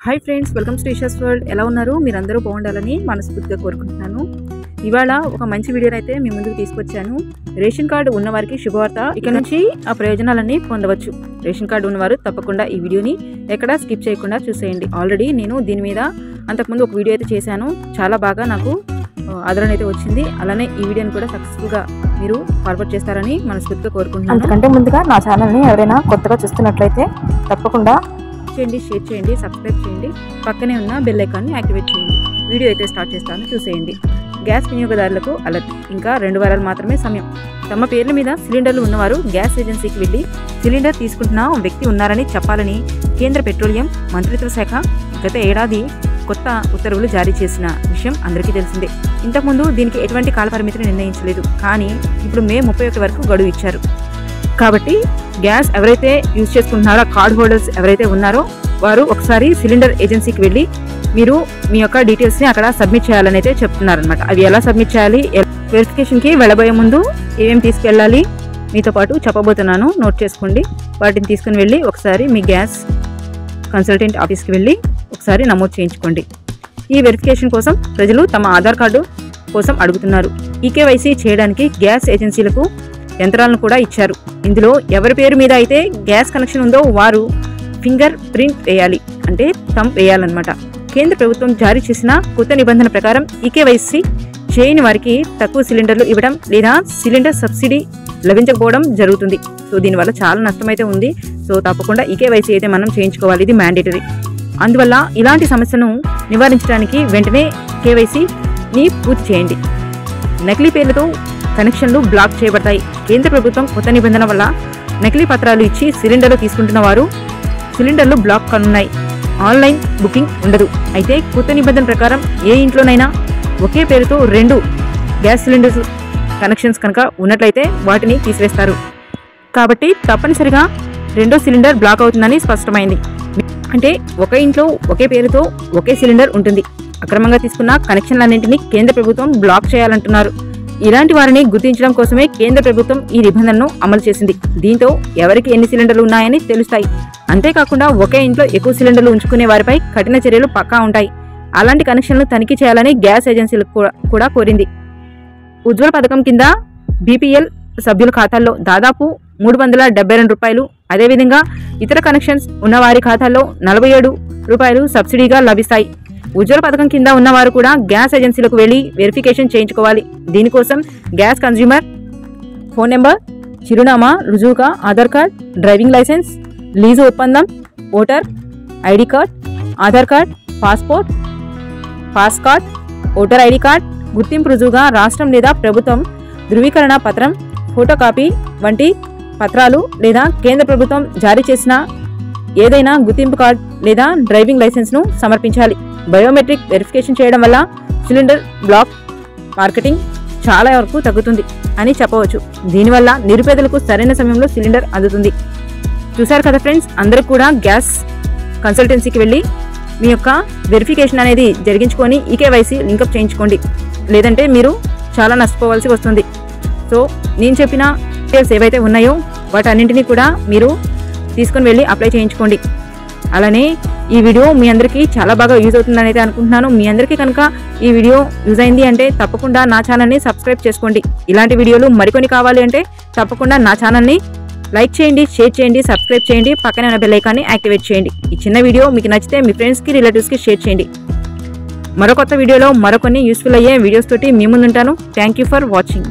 Hi friends, welcome to Eesha's world. ఎలా ఉన్నారు? మీరందరూ బాగుండాలని మనస్ఫూర్తిగా కోరుకుంటున్నాను. ఇవాళ ఒక మంచి వీడియోని అయితే మీ ముందుకు తీసుకొచ్చాను. రేషన్ కార్డు ఉన్నవారికి శుభవార్త. ఇక నుంచి ఆ ప్రయోజనాలన్నీ పొందవచ్చు. రేషన్ కార్డు ఉన్నవారు తప్పకుండా ఈ వీడియోని ఎక్కడా స్కిప్ చేయకుండా చూసేయండి. ఆల్రెడీ నేను దీని మీద అంతకుముందు ఒక వీడియో అయితే చేశాను. చాలా బాగా నాకు ఆదరణ అయితే వచ్చింది. అలానే ఈ వీడియోని కూడా సక్సెస్ఫుల్గా మీరు ఫార్వర్డ్ చేస్తారని మనస్ఫూర్తిగా కోరుకుంటున్నాను. అంతకంటే ముందుగా నా ఛానల్ని ఎవరైనా కొత్తగా చూస్తున్నట్లయితే తప్పకుండా చేయండి, షేర్ చేయండి, సబ్స్క్రైబ్ చేయండి, పక్కనే ఉన్న బెల్ ఐకాన్ని యాక్టివేట్ చేయండి. వీడియో అయితే స్టార్ట్ చేస్తాను, చూసేయండి. గ్యాస్ వినియోగదారులకు అలర్ట్. ఇంకా 2 వారాలు మాత్రమే సమయం. తమ పేర్ల మీద సిలిండర్లు ఉన్నవారు గ్యాస్ ఏజెన్సీకి వెళ్లి సిలిండర్ తీసుకుంటున్న వ్యక్తి ఉన్నారని చెప్పాలని కేంద్ర పెట్రోలియం మంత్రిత్వ శాఖ గత ఏడాది కొత్త ఉత్తర్వులు జారీ చేసిన విషయం అందరికీ తెలిసిందే. ఇంతకుముందు దీనికి ఎటువంటి కాలపరిమితిని నిర్ణయించలేదు, కానీ ఇప్పుడు మే 31 వరకు గడువు ఇచ్చారు. కాబట్టి గ్యాస్ ఎవరైతే యూజ్ చేసుకుంటున్నారో, కార్డ్ హోల్డర్స్ ఎవరైతే ఉన్నారో వారు ఒకసారి సిలిండర్ ఏజెన్సీకి వెళ్ళి మీరు మీ యొక్క డీటెయిల్స్ని అక్కడ సబ్మిట్ చేయాలని అయితే చెప్తున్నారనమాట. అవి ఎలా సబ్మిట్ చేయాలి, వెరిఫికేషన్కి వెళ్ళబోయే ముందు ఏమేమి తీసుకెళ్ళాలి మీతో పాటు చెప్పబోతున్నాను, నోట్ చేసుకోండి. వాటిని తీసుకుని వెళ్ళి ఒకసారి మీ గ్యాస్ కన్సల్టెంట్ ఆఫీస్కి వెళ్ళి ఒకసారి నమోదు చేయించుకోండి. ఈ వెరిఫికేషన్ కోసం ప్రజలు తమ ఆధార్ కార్డు కోసం అడుగుతున్నారు. ఈకేవైసీ చేయడానికి గ్యాస్ ఏజెన్సీలకు యంత్రాలను కూడా ఇచ్చారు. ఇందులో ఎవరి పేరు మీద అయితే గ్యాస్ కనెక్షన్ ఉందో వారు ఫింగర్ ప్రింట్ వేయాలి, అంటే థంబ్ వేయాలన్నమాట. కేంద్ర ప్రభుత్వం జారీ చేసిన కొత్త నిబంధన ప్రకారం ఈకేవైసీ చేయని వారికి తక్కువ సిలిండర్లు ఇవ్వడం లేదా సిలిండర్ సబ్సిడీ లభించకపోవడం జరుగుతుంది. సో దీనివల్ల చాలా నష్టమైతే ఉంది. సో తప్పకుండా ఈకేవైసీ అయితే మనం చేయించుకోవాలి, ఇది మ్యాండేటరీ. అందువల్ల ఇలాంటి సమస్యను నివారించడానికి వెంటనే కేవైసీని పూర్తి చేయండి. నకిలీ పేర్లతో కనెక్షన్లు బ్లాక్ చేయబడతాయి. కేంద్ర ప్రభుత్వం కొత్త నిబంధన వల్ల నకిలీ పత్రాలు ఇచ్చి సిలిండర్లు తీసుకుంటున్న వారు సిలిండర్లు బ్లాక్ కానున్నాయి. ఆన్లైన్ బుకింగ్ ఉండదు. అయితే కొత్త నిబంధన ప్రకారం ఏ ఇంట్లోనైనా ఒకే పేరుతో 2 గ్యాస్ సిలిండర్స్ కనెక్షన్స్ కనుక ఉన్నట్లయితే వాటిని తీసివేస్తారు. కాబట్టి తప్పనిసరిగా 2వ సిలిండర్ బ్లాక్ అవుతుందని స్పష్టమైంది. అంటే ఒక ఇంట్లో ఒకే పేరుతో ఒకే సిలిండర్ ఉంటుంది. అక్రమంగా తీసుకున్న కనెక్షన్లన్నింటినీ కేంద్ర ప్రభుత్వం బ్లాక్ చేయాలంటున్నారు. ఇలాంటి వారిని గుర్తించడం కోసమే కేంద్ర ప్రభుత్వం ఈ నిబంధనను అమలు చేసింది. దీంతో ఎవరికి ఎన్ని సిలిండర్లు ఉన్నాయని తెలుస్తాయి. అంతేకాకుండా ఒకే ఇంట్లో ఎక్కువ సిలిండర్లు ఉంచుకునే వారిపై కఠిన చర్యలు పక్కా ఉంటాయి. అలాంటి కనెక్షన్లు తనిఖీ చేయాలని గ్యాస్ ఏజెన్సీలకు కూడా కోరింది. ఉజ్వల్ పథకం కింద బీపీఎల్ సభ్యుల ఖాతాల్లో దాదాపు 372 రూపాయలు, అదేవిధంగా ఇతర కనెక్షన్స్ ఉన్నవారి ఖాతాల్లో 47 రూపాయలు సబ్సిడీగా లభిస్తాయి. ఉజ్వల పథకం కింద ఉన్నవారు కూడా గ్యాస్ ఏజెన్సీలకు వెళ్లి వెరిఫికేషన్ చేయించుకోవాలి. దీనికోసం గ్యాస్ కన్జ్యూమర్ ఫోన్ నెంబర్, చిరునామా, రుజువుగా Aadhaar card, driving licence, lease ఒప్పందం, voter ID card, Aadhaar card, passport, pass card, voter ID card, గుర్తింపు రుజువుగా రాష్ట్రం లేదా ప్రభుత్వం ధృవీకరణ పత్రం, ఫోటోకాపీ వంటి పత్రాలు లేదా కేంద్ర ప్రభుత్వం జారీ చేసిన ఏదైనా గుర్తింపు కార్డ్ లేదా డ్రైవింగ్ లైసెన్స్ను సమర్పించాలి. బయోమెట్రిక్ వెరిఫికేషన్ చేయడం వల్ల సిలిండర్ బ్లాక్ మార్కెటింగ్ చాలా వరకు తగ్గుతుంది అని చెప్పవచ్చు. దీనివల్ల నిరుపేదలకు సరైన సమయంలో సిలిండర్ అందుతుంది. చూశారు కదా ఫ్రెండ్స్, అందరూ కూడా గ్యాస్ కన్సల్టెన్సీకి వెళ్ళి మీ యొక్క వెరిఫికేషన్ అనేది జరిగించుకొని ఈకేవైసీ లింకప్ చేయించుకోండి. లేదంటే మీరు చాలా నష్టపోవాల్సి వస్తుంది. సో నేను చెప్పిన డీటెయిల్స్ ఏవైతే ఉన్నాయో వాటన్నింటినీ కూడా మీరు తీసుకొని వెళ్ళి అప్లై చేయించుకోండి. అలానే ఈ వీడియో మీ అందరికీ చాలా బాగా యూజ్ అవుతుందని అయితే అనుకుంటున్నాను. మీ అందరికీ కనుక ఈ వీడియో యూజ్ అయింది అంటే తప్పకుండా నా ఛానల్ని సబ్స్క్రైబ్ చేసుకోండి. ఇలాంటి వీడియోలు మరికొన్ని కావాలి అంటే తప్పకుండా నా ఛానల్ని లైక్ చేయండి, షేర్ చేయండి, సబ్స్క్రైబ్ చేయండి, పక్కనే ఉన్న బెల్ ఐకాన్ని యాక్టివేట్ చేయండి. ఈ చిన్న వీడియో మీకు నచ్చితే మీ ఫ్రెండ్స్కి, రిలేటివ్స్కి షేర్ చేయండి. మరో కొత్త వీడియోలో మరికొన్ని యూస్ఫుల్ అయ్యే వీడియోస్ తోటి మీ ముందుంటాను. Thank you for watching.